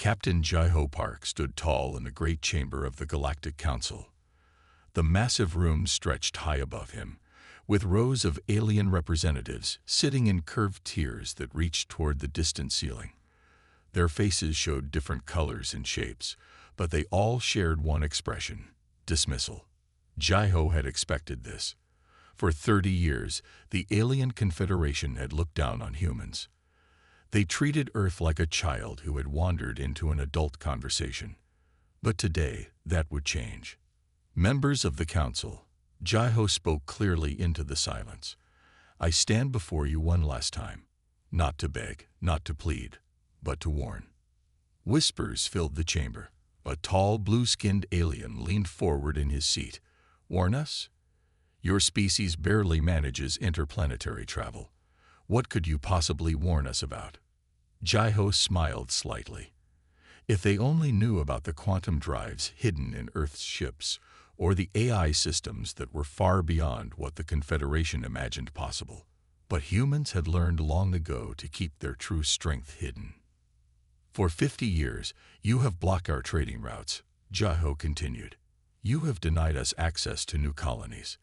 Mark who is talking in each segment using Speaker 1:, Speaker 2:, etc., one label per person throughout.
Speaker 1: Captain Jai-Ho Park stood tall in the great chamber of the Galactic Council. The massive room stretched high above him, with rows of alien representatives sitting in curved tiers that reached toward the distant ceiling. Their faces showed different colors and shapes, but they all shared one expression: dismissal. Jai-Ho had expected this. For 30 years, the Alien Confederation had looked down on humans. They treated Earth like a child who had wandered into an adult conversation. But today, that would change. Members of the Council, Jai-Ho spoke clearly into the silence. I stand before you one last time, not to beg, not to plead, but to warn. Whispers filled the chamber. A tall, blue-skinned alien leaned forward in his seat. Warn us? Your species barely manages interplanetary travel. What could you possibly warn us about? Jai-Ho smiled slightly. If they only knew about the quantum drives hidden in Earth's ships, or the AI systems that were far beyond what the Confederation imagined possible. But humans had learned long ago to keep their true strength hidden. For 50 years, you have blocked our trading routes, Jai-Ho continued. You have denied us access to new colonies.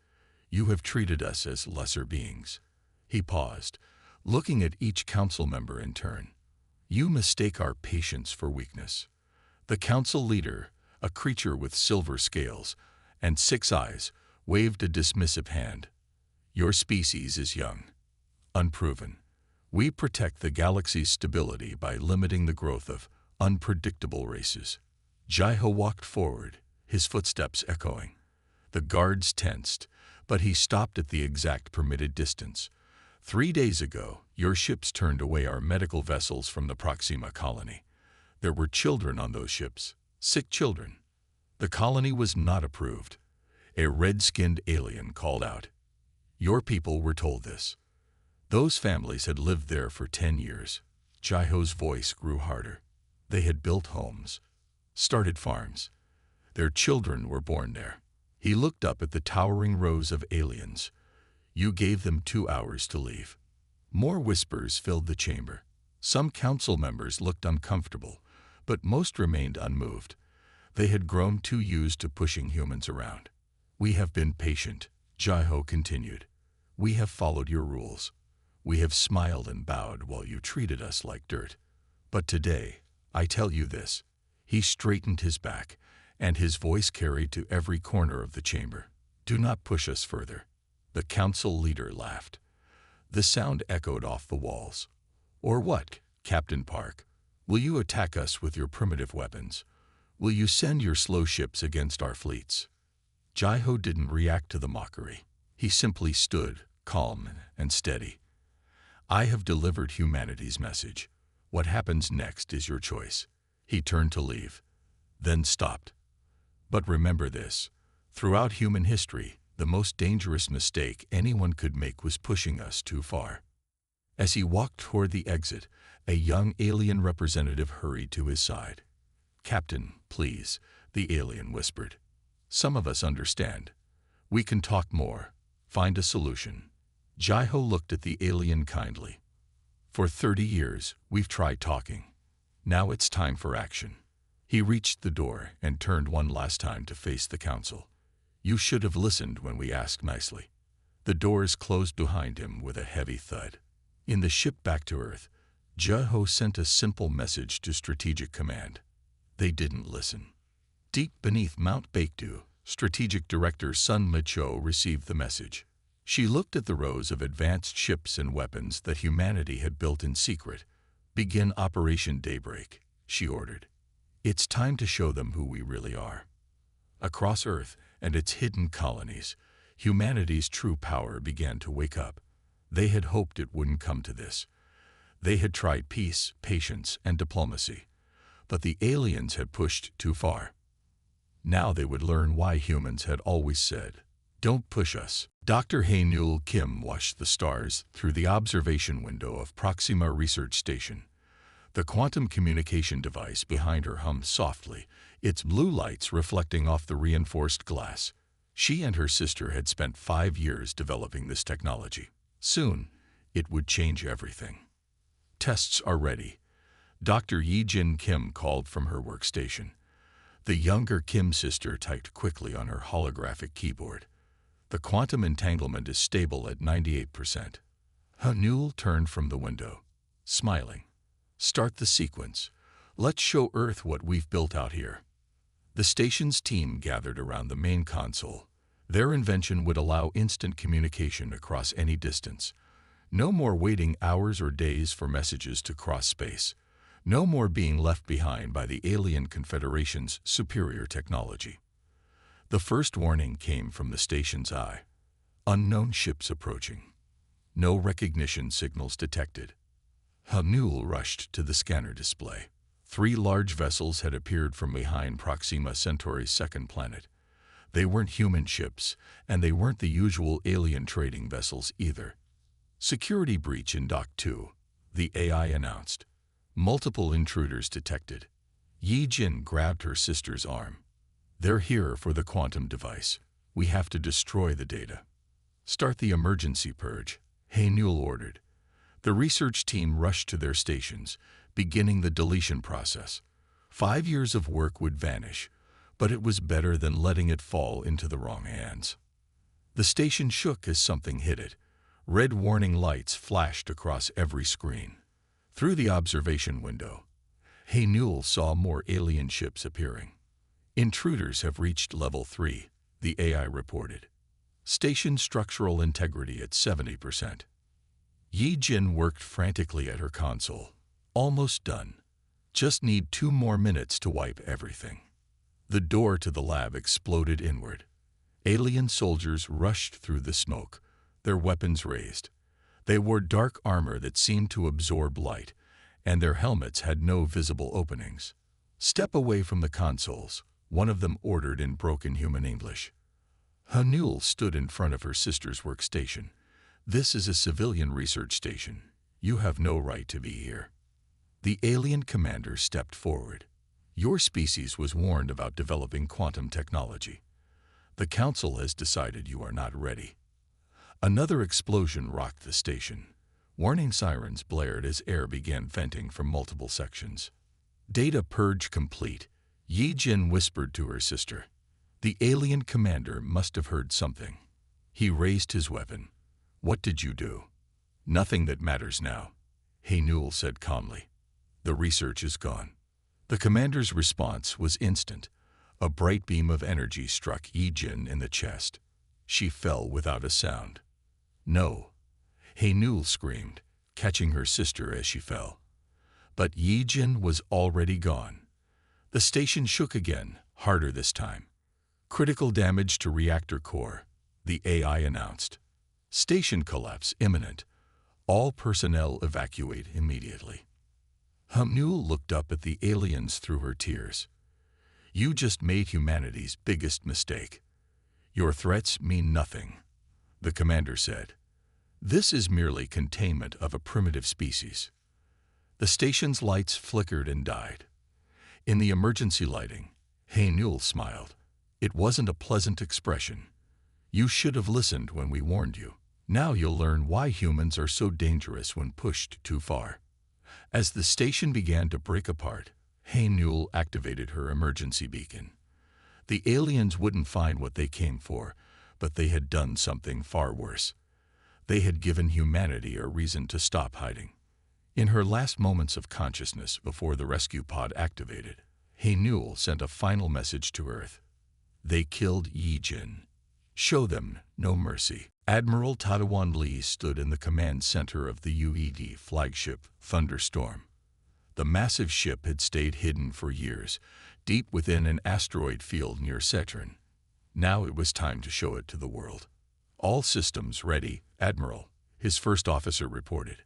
Speaker 1: You have treated us as lesser beings. He paused, looking at each council member in turn. You mistake our patience for weakness. The council leader, a creature with silver scales and 6 eyes, waved a dismissive hand. Your species is young, unproven. We protect the galaxy's stability by limiting the growth of unpredictable races. Jai-Ho walked forward, his footsteps echoing. The guards tensed, but he stopped at the exact permitted distance. 3 days ago, your ships turned away our medical vessels from the Proxima colony. There were children on those ships, sick children. The colony was not approved. A red-skinned alien called out. Your people were told this. Those families had lived there for 10 years. Jai-Ho's voice grew harder. They had built homes, started farms. Their children were born there. He looked up at the towering rows of aliens. You gave them 2 hours to leave. More whispers filled the chamber. Some council members looked uncomfortable, but most remained unmoved. They had grown too used to pushing humans around. We have been patient, Jai-Ho continued. We have followed your rules. We have smiled and bowed while you treated us like dirt. But today, I tell you this. He straightened his back, and his voice carried to every corner of the chamber. Do not push us further. The council leader laughed. The sound echoed off the walls. Or what, Captain Park? Will you attack us with your primitive weapons? Will you send your slow ships against our fleets? Jai-Ho didn't react to the mockery. He simply stood, calm and steady. I have delivered humanity's message. What happens next is your choice. He turned to leave, then stopped. But remember this. Throughout human history, the most dangerous mistake anyone could make was pushing us too far. As he walked toward the exit, a young alien representative hurried to his side. Captain, please, the alien whispered. Some of us understand. We can talk more, find a solution. Jai-Ho looked at the alien kindly. For 30 years, we've tried talking. Now it's time for action. He reached the door and turned one last time to face the council. You should have listened when we asked nicely. The doors closed behind him with a heavy thud. In the ship back to Earth, Jai-Ho sent a simple message to Strategic Command. They didn't listen. Deep beneath Mount Baekdu, Strategic Director Sun Mi-Cho received the message. She looked at the rows of advanced ships and weapons that humanity had built in secret. Begin Operation Daybreak, she ordered. It's time to show them who we really are. Across Earth and its hidden colonies, humanity's true power began to wake up. They had hoped it wouldn't come to this. They had tried peace, patience, and diplomacy. But the aliens had pushed too far. Now they would learn why humans had always said, "Don't push us." Dr. Hae-Nul Kim watched the stars through the observation window of Proxima Research Station. The quantum communication device behind her hummed softly, its blue lights reflecting off the reinforced glass. She and her sister had spent 5 years developing this technology. Soon, it would change everything. Tests are ready. Dr. Yi-Jin Kim called from her workstation. The younger Kim sister typed quickly on her holographic keyboard. The quantum entanglement is stable at 98%. Hanul turned from the window, smiling. Start the sequence. Let's show Earth what we've built out here. The station's team gathered around the main console. Their invention would allow instant communication across any distance. No more waiting hours or days for messages to cross space. No more being left behind by the alien Confederation's superior technology. The first warning came from the station's eye. Unknown ships approaching. No recognition signals detected. Hanul rushed to the scanner display. 3 large vessels had appeared from behind Proxima Centauri's second planet. They weren't human ships, and they weren't the usual alien trading vessels either. Security breach in Dock 2, the AI announced. Multiple intruders detected. Yi-Jin grabbed her sister's arm. They're here for the quantum device. We have to destroy the data. Start the emergency purge, Hanul ordered. The research team rushed to their stations, beginning the deletion process. 5 years of work would vanish, but it was better than letting it fall into the wrong hands. The station shook as something hit it. Red warning lights flashed across every screen. Through the observation window, Hanul saw more alien ships appearing. Intruders have reached level 3, the AI reported. Station structural integrity at 70%. Yi-Jin worked frantically at her console. Almost done. Just need 2 more minutes to wipe everything. The door to the lab exploded inward. Alien soldiers rushed through the smoke, their weapons raised. They wore dark armor that seemed to absorb light, and their helmets had no visible openings. Step away from the consoles, one of them ordered in broken human English. Hanul stood in front of her sister's workstation. This is a civilian research station. You have no right to be here. The alien commander stepped forward. Your species was warned about developing quantum technology. The council has decided you are not ready. Another explosion rocked the station. Warning sirens blared as air began venting from multiple sections. Data purge complete, Yi-Jin whispered to her sister. The alien commander must have heard something. He raised his weapon. What did you do? Nothing that matters now, Hanul said calmly. The research is gone. The commander's response was instant. A bright beam of energy struck Yi-Jin in the chest. She fell without a sound. No, Hanul screamed, catching her sister as she fell. But Yi-Jin was already gone. The station shook again, harder this time. Critical damage to reactor core, the AI announced. Station collapse imminent. All personnel evacuate immediately. Hanul looked up at the aliens through her tears. You just made humanity's biggest mistake. Your threats mean nothing, the commander said. This is merely containment of a primitive species. The station's lights flickered and died. In the emergency lighting, Hanul smiled. It wasn't a pleasant expression. You should have listened when we warned you. Now you'll learn why humans are so dangerous when pushed too far. As the station began to break apart, Hanul activated her emergency beacon. The aliens wouldn't find what they came for, but they had done something far worse. They had given humanity a reason to stop hiding. In her last moments of consciousness before the rescue pod activated, Hanul sent a final message to Earth. They killed Yi-Jin. Show them no mercy. Admiral Tadawon Lee stood in the command center of the UED flagship Thunderstorm. The massive ship had stayed hidden for years, deep within an asteroid field near Saturn. Now it was time to show it to the world. All systems ready, Admiral, his first officer reported.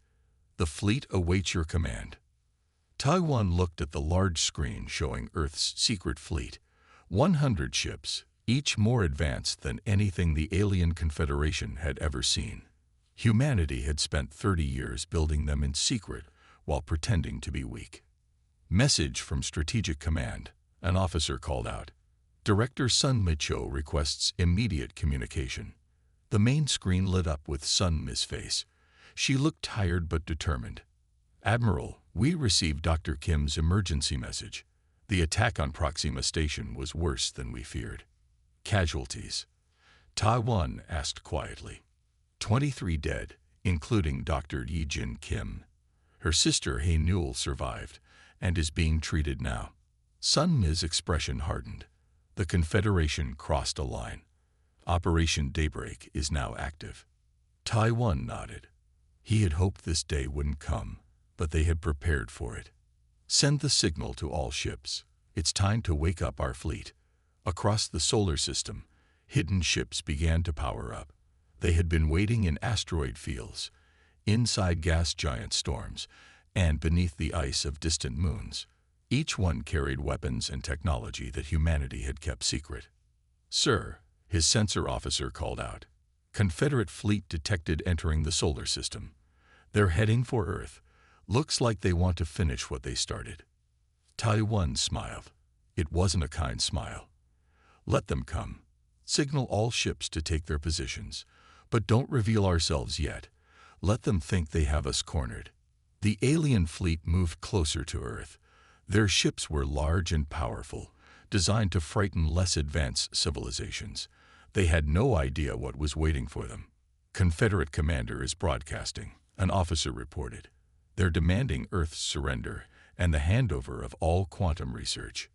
Speaker 1: The fleet awaits your command. Taiwan looked at the large screen showing Earth's secret fleet. 100 ships, each more advanced than anything the alien Confederation had ever seen. Humanity had spent 30 years building them in secret while pretending to be weak. Message from Strategic Command, an officer called out. Director Sun Mi-cho requests immediate communication. The main screen lit up with Sun Mi's face. She looked tired but determined. Admiral, We received Dr. Kim's emergency message. The attack on Proxima Station was worse than we feared. Casualties. Taiwan asked quietly. 23 dead, including Dr. Yi-Jin Kim. Her sister Hae Newell survived and is being treated now. Sun Mi's expression hardened. The Confederation crossed a line. Operation Daybreak is now active. Taiwan nodded. He had hoped this day wouldn't come, but they had prepared for it. Send the signal to all ships. It's time to wake up our fleet. Across the solar system, hidden ships began to power up. They had been waiting in asteroid fields, inside gas giant storms, and beneath the ice of distant moons. Each one carried weapons and technology that humanity had kept secret. "Sir," his sensor officer called out. "Confederate fleet detected entering the solar system. They're heading for Earth. Looks like they want to finish what they started." Taiwan smiled. It wasn't a kind smile. "Let them come. Signal all ships to take their positions. But don't reveal ourselves yet. Let them think they have us cornered." The alien fleet moved closer to Earth. Their ships were large and powerful, designed to frighten less advanced civilizations. They had no idea what was waiting for them. "Confederate commander is broadcasting," an officer reported. "They're demanding Earth's surrender and the handover of all quantum research."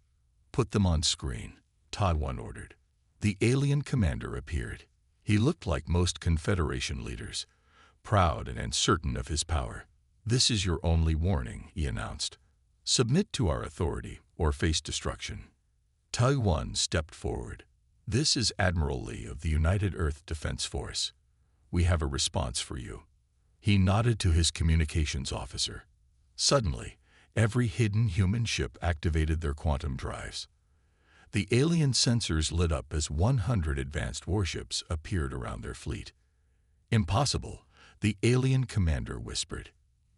Speaker 1: "Put them on screen," Taiwan ordered. The alien commander appeared. He looked like most Confederation leaders, proud and uncertain of his power. "This is your only warning," he announced. "Submit to our authority or face destruction." Taiwan stepped forward. "This is Admiral Lee of the United Earth Defense Force. We have a response for you." He nodded to his communications officer. Suddenly, every hidden human ship activated their quantum drives. The alien sensors lit up as 100 advanced warships appeared around their fleet. "Impossible," the alien commander whispered.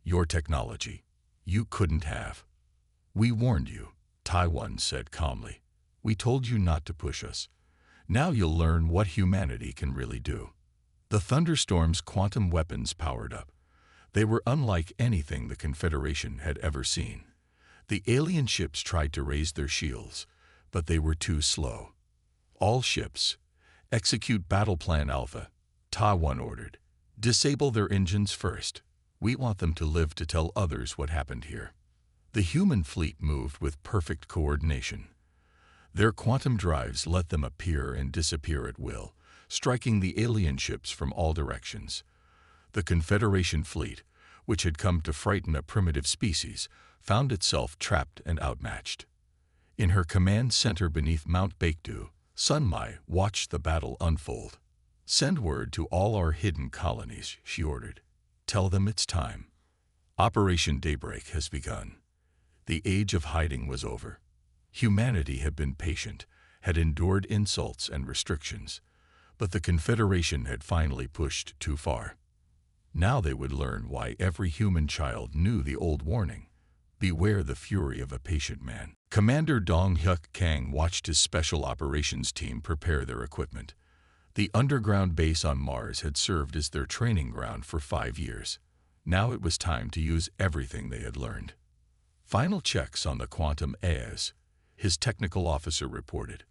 Speaker 1: "Your technology. You couldn't have." "We warned you," Taiwan said calmly. "We told you not to push us. Now you'll learn what humanity can really do." The Thunderstorm's quantum weapons powered up. They were unlike anything the Confederation had ever seen. The alien ships tried to raise their shields, but they were too slow. "All ships, execute Battle Plan Alpha," Taiwan ordered. "Disable their engines first. We want them to live to tell others what happened here." The human fleet moved with perfect coordination. Their quantum drives let them appear and disappear at will, striking the alien ships from all directions. The Confederation fleet, which had come to frighten a primitive species, found itself trapped and outmatched. In her command center beneath Mount Baekdu, Sun Mi watched the battle unfold. "Send word to all our hidden colonies," she ordered. "Tell them it's time. Operation Daybreak has begun." The age of hiding was over. Humanity had been patient, had endured insults and restrictions, but the Confederation had finally pushed too far. Now they would learn why every human child knew the old warning: beware the fury of a patient man. Commander Dong Hyuk Kang watched his special operations team prepare their equipment. The underground base on Mars had served as their training ground for 5 years. Now it was time to use everything they had learned. "Final checks on the quantum AIs," his technical officer reported.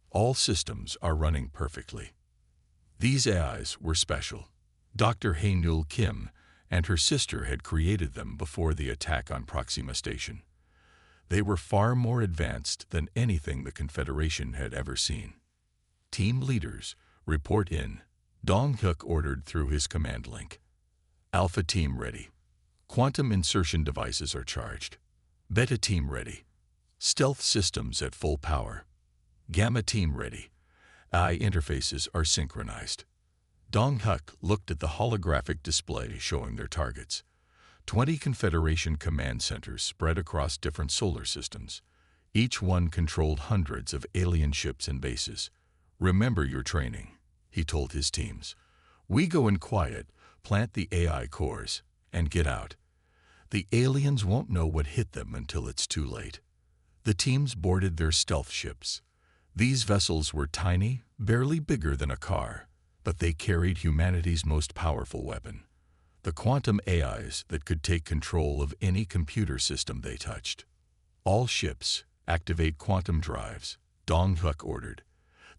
Speaker 1: "All systems are running perfectly." These AIs were special. Dr. Hae Newell Kim and her sister had created them before the attack on Proxima Station. They were far more advanced than anything the Confederation had ever seen. "Team leaders, report in," Dong Hyuk ordered through his command link. "Alpha team ready. Quantum insertion devices are charged. Beta team ready. Stealth systems at full power. Gamma team ready. AI interfaces are synchronized." Dong Hyuk looked at the holographic display showing their targets. 20 Confederation command centers spread across different solar systems. Each one controlled hundreds of alien ships and bases. "Remember your training," he told his teams. "We go in quiet, plant the AI cores, and get out. The aliens won't know what hit them until it's too late." The teams boarded their stealth ships. These vessels were tiny, barely bigger than a car, but they carried humanity's most powerful weapon, the quantum AIs that could take control of any computer system they touched. All ships activate quantum drives, Dong Huck ordered.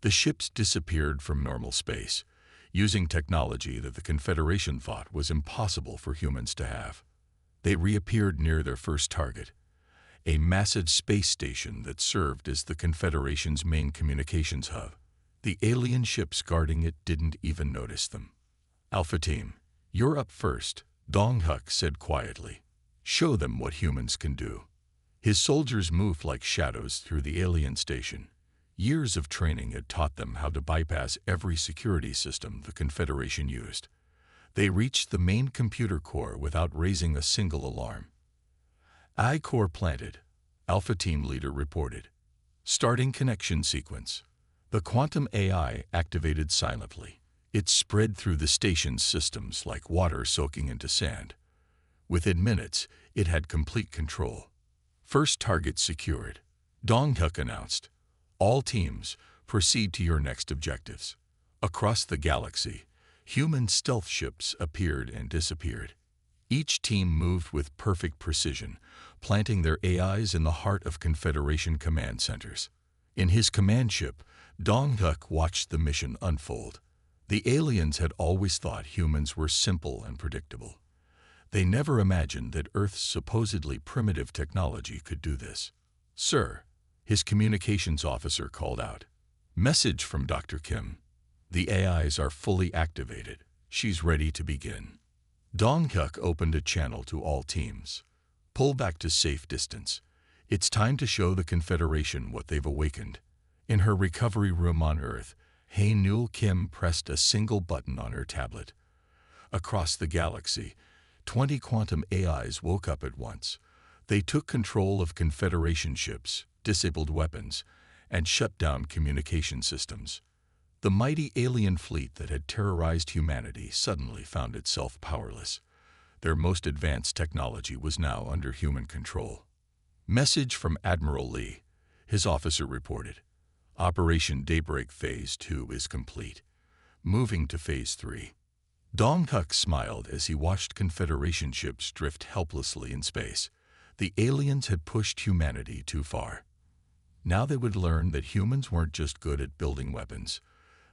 Speaker 1: The ships disappeared from normal space, using technology that the Confederation thought was impossible for humans to have. They reappeared near their first target, a massive space station that served as the Confederation's main communications hub. The alien ships guarding it didn't even notice them. "Alpha Team, you're up first," Dong Huck said quietly. "Show them what humans can do." His soldiers moved like shadows through the alien station. Years of training had taught them how to bypass every security system the Confederation used. They reached the main computer core without raising a single alarm. "I-core planted," Alpha Team leader reported. "Starting connection sequence." The quantum AI activated silently. It spread through the station's systems like water soaking into sand. Within minutes, it had complete control. "First target secured," Dong Huck announced. "All teams, proceed to your next objectives." Across the galaxy, human stealth ships appeared and disappeared. Each team moved with perfect precision, planting their AIs in the heart of Confederation command centers. In his command ship, Dong Huck watched the mission unfold. The aliens had always thought humans were simple and predictable. They never imagined that Earth's supposedly primitive technology could do this. "Sir," his communications officer called out. "Message from Dr. Kim. The AIs are fully activated. She's ready to begin." Dong Huck opened a channel to all teams. "Pull back to safe distance. It's time to show the Confederation what they've awakened." In her recovery room on Earth, Hae-Nul Kim pressed a single button on her tablet. Across the galaxy, 20 quantum AIs woke up at once. They took control of Confederation ships, disabled weapons, and shut down communication systems. The mighty alien fleet that had terrorized humanity suddenly found itself powerless. Their most advanced technology was now under human control. "Message from Admiral Lee," his officer reported. "Operation Daybreak Phase 2 is complete. Moving to Phase 3. Dong Huck smiled as he watched Confederation ships drift helplessly in space. The aliens had pushed humanity too far. Now they would learn that humans weren't just good at building weapons.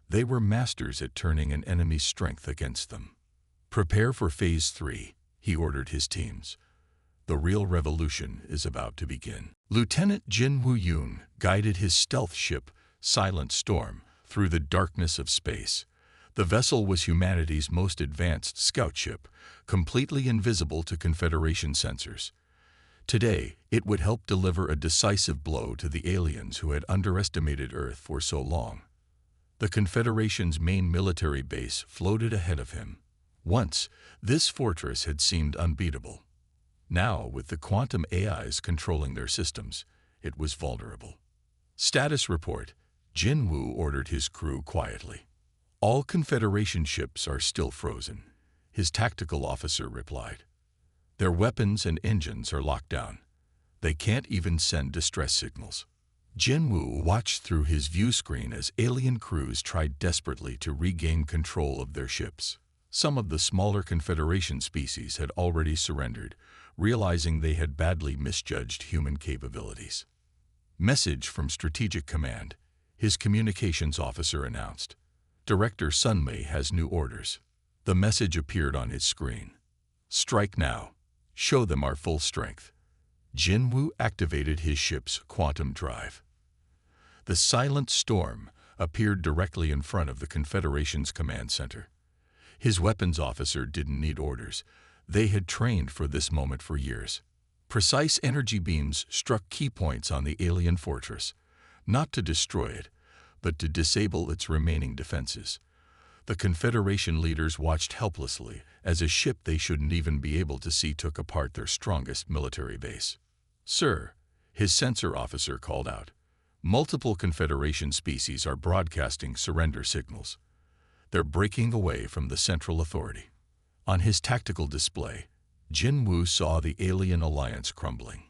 Speaker 1: They were masters at turning an enemy's strength against them. "Prepare for Phase 3, he ordered his teams. "The real revolution is about to begin." Lieutenant Jin Woo-yoon guided his stealth ship, Silent Storm, through the darkness of space. The vessel was humanity's most advanced scout ship, completely invisible to Confederation sensors. Today, it would help deliver a decisive blow to the aliens who had underestimated Earth for so long. The Confederation's main military base floated ahead of him. Once, this fortress had seemed unbeatable. Now, with the quantum AIs controlling their systems, it was vulnerable. "Status report," Jin Woo ordered his crew quietly. "All Confederation ships are still frozen," his tactical officer replied. "Their weapons and engines are locked down. They can't even send distress signals." Jin Woo watched through his view screen as alien crews tried desperately to regain control of their ships. Some of the smaller Confederation species had already surrendered, realizing they had badly misjudged human capabilities. "Message from Strategic Command," his communications officer announced. "Director Sunmei has new orders." The message appeared on his screen. "Strike now. Show them our full strength." Jin Woo activated his ship's quantum drive. The Silent Storm appeared directly in front of the Confederation's command center. His weapons officer didn't need orders. They had trained for this moment for years. Precise energy beams struck key points on the alien fortress, not to destroy it, but to disable its remaining defenses. The Confederation leaders watched helplessly as a ship they shouldn't even be able to see took apart their strongest military base. "Sir," his sensor officer called out, "multiple Confederation species are broadcasting surrender signals. They're breaking away from the Central Authority." On his tactical display, Jin Woo saw the alien alliance crumbling.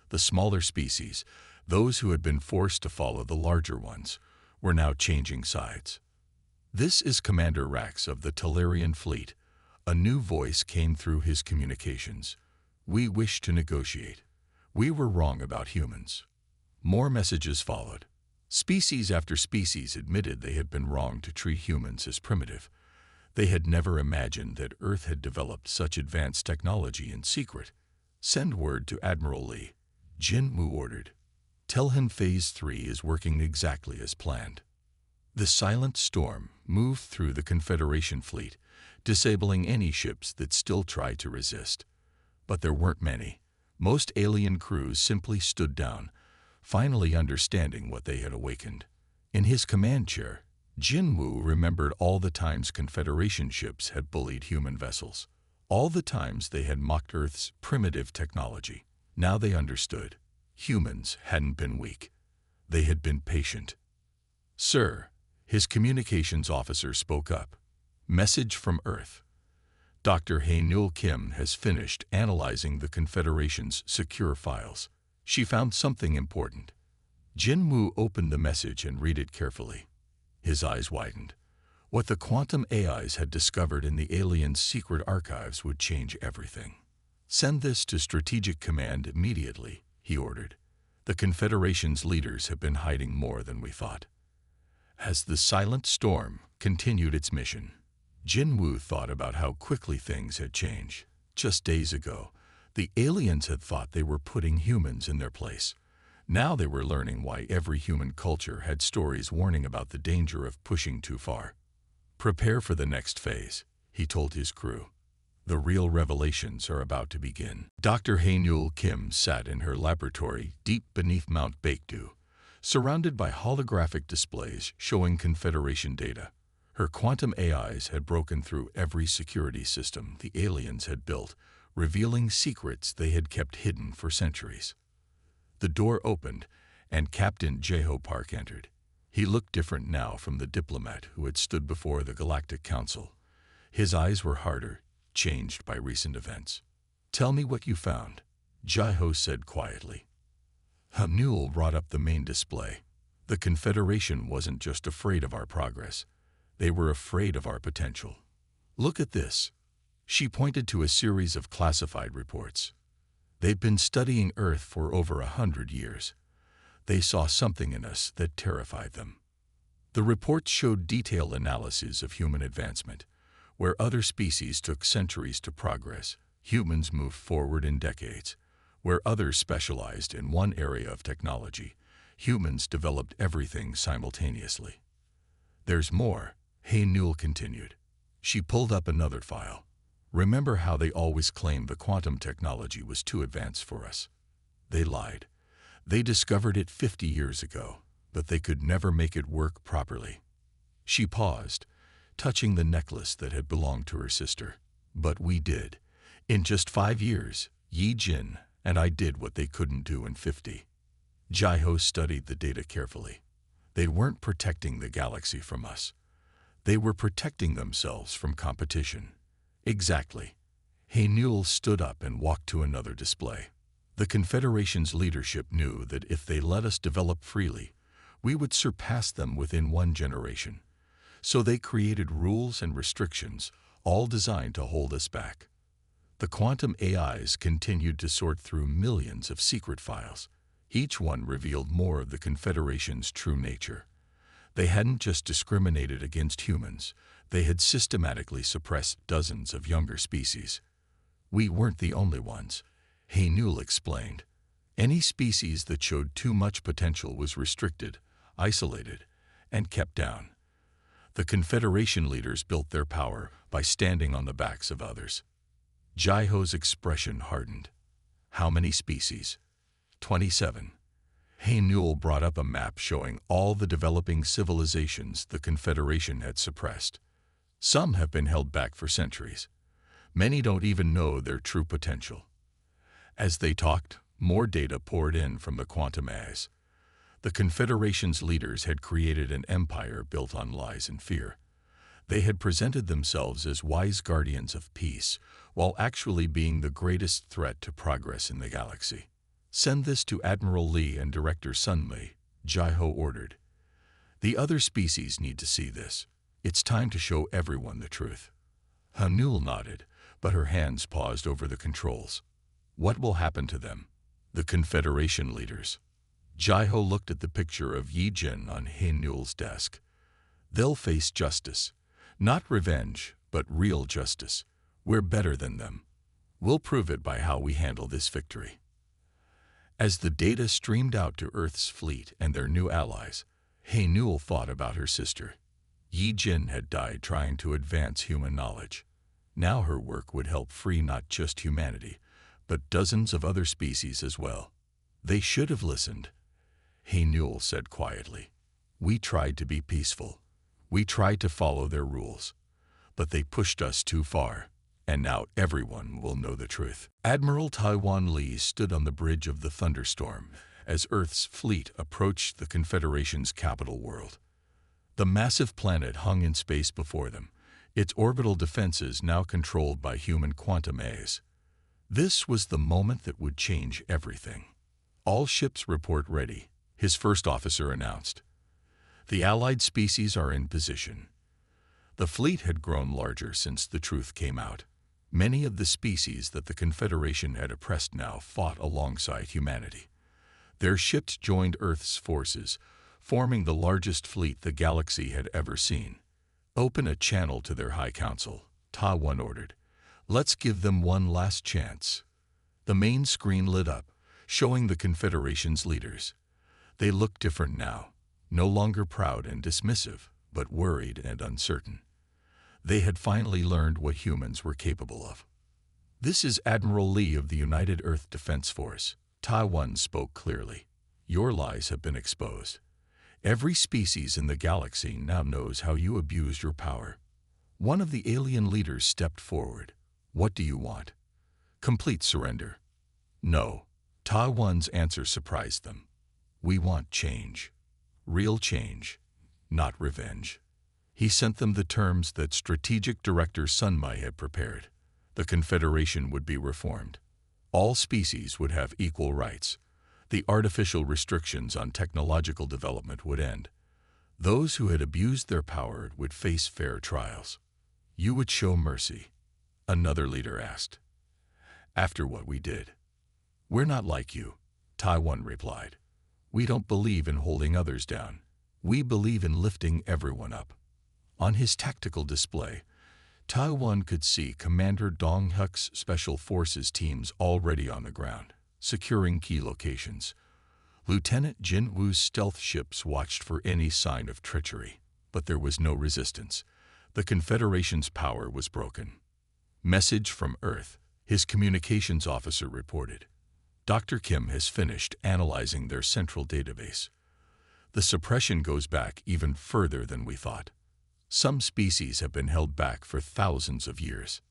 Speaker 1: The smaller species, those who had been forced to follow the larger ones, were now changing sides. "This is Commander Rax of the Talarian Fleet," A new voice came through his communications. "We wish to negotiate. We were wrong about humans." More messages followed. Species after species admitted they had been wrong to treat humans as primitive. They had never imagined that Earth had developed such advanced technology in secret. "Send word to Admiral Lee," Jin Wu ordered. "Tell him Phase 3 is working exactly as planned." The silent storm moved through the Confederation fleet, disabling any ships that still tried to resist. But there weren't many. Most alien crews simply stood down, finally understanding what they had awakened. In his command chair, Jin Wu remembered all the times Confederation ships had bullied human vessels, all the times they had mocked Earth's primitive technology. Now they understood. Humans hadn't been weak. They had been patient. "Sir," his communications officer spoke up. "Message from Earth. Dr. Hae-Nul Kim has finished analyzing the Confederation's secure files. She found something important." Jin Wu opened the message and read it carefully. His eyes widened. What the quantum AIs had discovered in the aliens' secret archives would change everything. "Send this to Strategic Command immediately," he ordered. "The Confederation's leaders have been hiding more than we thought." As the silent storm continued its mission, Jin Wu thought about how quickly things had changed. Just days ago, the aliens had thought they were putting humans in their place. Now they were learning why every human culture had stories warning about the danger of pushing too far. "Prepare for the next phase," he told his crew. "The real revelations are about to begin." Dr. Hae-Nul Kim sat in her laboratory deep beneath Mount Baekdu, surrounded by holographic displays showing Confederation data. Her quantum AIs had broken through every security system the aliens had built, revealing secrets they had kept hidden for centuries. The door opened, and Captain Jeho Park entered. He looked different now from the diplomat who had stood before the Galactic Council. His eyes were harder, changed by recent events. "Tell me what you found," Jeho said quietly. Hae-Nul brought up the main display. "The Confederation wasn't just afraid of our progress. They were afraid of our potential. Look at this." She pointed to a series of classified reports. "They've been studying Earth for over 100 years. They saw something in us that terrified them." The reports showed detailed analyses of human advancement. Where other species took centuries to progress, humans moved forward in decades. Where others specialized in one area of technology, humans developed everything simultaneously. "There's more," Hae-Nul continued. She pulled up another file. "Remember how they always claimed the quantum technology was too advanced for us? They lied. They discovered it 50 years ago, but they could never make it work properly." She paused, touching the necklace that had belonged to her sister. "But we did. In just 5 years, Yi Jin and I did what they couldn't do in 50. Jeho studied the data carefully. They weren't protecting the galaxy from us. They were protecting themselves from competition. "Exactly." Hae-Nul stood up and walked to another display. "The Confederation's leadership knew that if they let us develop freely, we would surpass them within 1 generation. So they created rules and restrictions, all designed to hold us back." The quantum AIs continued to sort through millions of secret files. Each one revealed more of the Confederation's true nature. They hadn't just discriminated against humans, they had systematically suppressed dozens of younger species. "We weren't the only ones," Hae-Nul explained. "Any species that showed too much potential was restricted, isolated, and kept down. The Confederation leaders built their power by standing on the backs of others." Jeho's expression hardened. "How many species?" 27. Hae-Nul brought up a map showing all the developing civilizations the Confederation had suppressed. Some have been held back for centuries. Many don't even know their true potential. As they talked, more data poured in from the quantum AIs. The Confederation's leaders had created an empire built on lies and fear. They had presented themselves as wise guardians of peace, while actually being the greatest threat to progress in the galaxy. "Send this to Admiral Lee and Director Sunmi," Jeho ordered. "The other species need to see this. It's time to show everyone the truth." Hanul nodded, but her hands paused over the controls. What will happen to them? The Confederation leaders. Jaiho looked at the picture of Yi Jin on Hanul's desk. They'll face justice. Not revenge, but real justice. We're better than them. We'll prove it by how we handle this victory. As the data streamed out to Earth's fleet and their new allies, Hanul thought about her sister. Yi Jin had died trying to advance human knowledge. Now her work would help free not just humanity, but dozens of other species as well. They should have listened. Hanul said quietly. We tried to be peaceful. We tried to follow their rules. But they pushed us too far, and now everyone will know the truth. Admiral Taiwan Lee stood on the bridge of the thunderstorm as Earth's fleet approached the Confederation's capital world. The massive planet hung in space before them, its orbital defenses now controlled by human quantum A's. This was the moment that would change everything. All ships report ready, his first officer announced. The allied species are in position. The fleet had grown larger since the truth came out. Many of the species that the Confederation had oppressed now fought alongside humanity. Their ships joined Earth's forces, forming the largest fleet the galaxy had ever seen. Open a channel to their High Council, Taiwan ordered. Let's give them one last chance. The main screen lit up, showing the Confederation's leaders. They looked different now, no longer proud and dismissive, but worried and uncertain. They had finally learned what humans were capable of. This is Admiral Lee of the United Earth Defense Force. Taiwan spoke clearly. Your lies have been exposed. Every species in the galaxy now knows how you abused your power. One of the alien leaders stepped forward. What do you want? Complete surrender. No. Taiwan's answer surprised them. We want change. Real change, not revenge. He sent them the terms that Strategic Director Sun Mai had prepared. The Confederation would be reformed. All species would have equal rights. The artificial restrictions on technological development would end. Those who had abused their power would face fair trials. You would show mercy, another leader asked. After what we did. We're not like you, Taiwan replied. We don't believe in holding others down. We believe in lifting everyone up. On his tactical display, Taiwan could see Commander Dong Huk's Special Forces teams already on the ground, securing key locations. Lieutenant Jin Wu's stealth ships watched for any sign of treachery, but there was no resistance. The Confederation's power was broken. Message from Earth, his communications officer reported. Dr. Kim has finished analyzing their central database. The suppression goes back even further than we thought. Some species have been held back for thousands of years.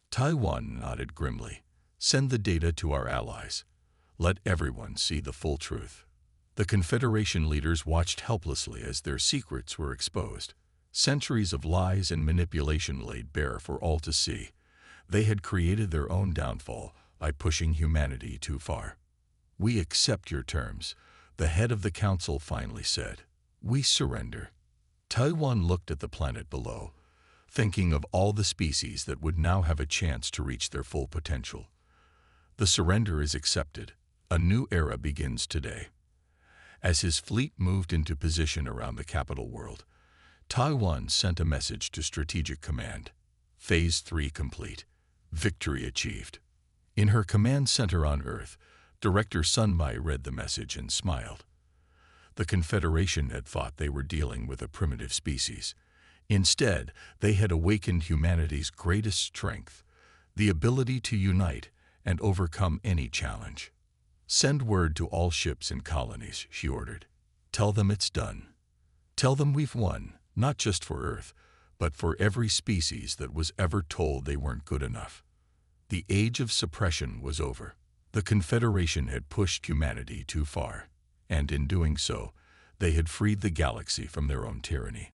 Speaker 1: Taiwan nodded grimly. Send the data to our allies. Let everyone see the full truth. The Confederation leaders watched helplessly as their secrets were exposed. Centuries of lies and manipulation laid bare for all to see. They had created their own downfall by pushing humanity too far. We accept your terms, the head of the council finally said. We surrender. Taiwan looked at the planet below, thinking of all the species that would now have a chance to reach their full potential. The surrender is accepted. A new era begins today. As his fleet moved into position around the capital world, Taiwan sent a message to Strategic Command. Phase 3 complete. Victory achieved. In her command center on Earth, Director Sun Mai read the message and smiled. The Confederation had thought they were dealing with a primitive species. Instead, they had awakened humanity's greatest strength, the ability to unite and overcome any challenge. Send word to all ships and colonies, she ordered. Tell them it's done. Tell them we've won, not just for Earth, but for every species that was ever told they weren't good enough. The age of suppression was over. The Confederation had pushed humanity too far, and in doing so, they had freed the galaxy from their own tyranny.